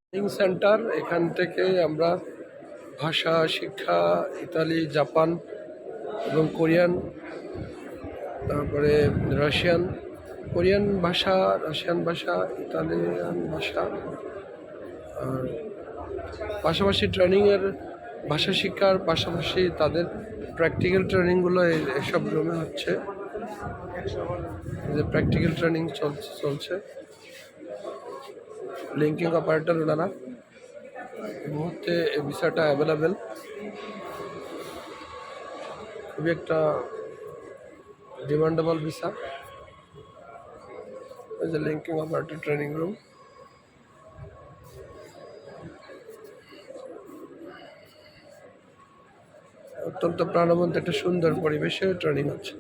Training centre, এখান থেকে আমরা ভাষা শিক্ষা, ইতালি, জাপান এবং কোরিয়ান, তারপরে কোরিয়ান ভাষা, রাশিয়ান ভাষা, ইতালিয়ান ভাষা, আর পাশাপাশি ট্রেনিংয়ের ভাষা শিক্ষার পাশাপাশি তাদের প্র্যাকটিক্যাল ট্রেনিংগুলো এসব রুমে হচ্ছে। যে প্র্যাকটিক্যাল ট্রেনিং চলছে। লিঙ্কিং অপারেটর ওনারা এই মুহূর্তে এই ভিসাটা অ্যাভেলেবেল। খুবই একটা ডিমান্ডেবল ভিসা। এই যে লিঙ্কিং অপারেটর ট্রেনিং রুম। অত্যন্ত প্রাণবন্ত একটা সুন্দর পরিবেশে ট্রেনিং হচ্ছে।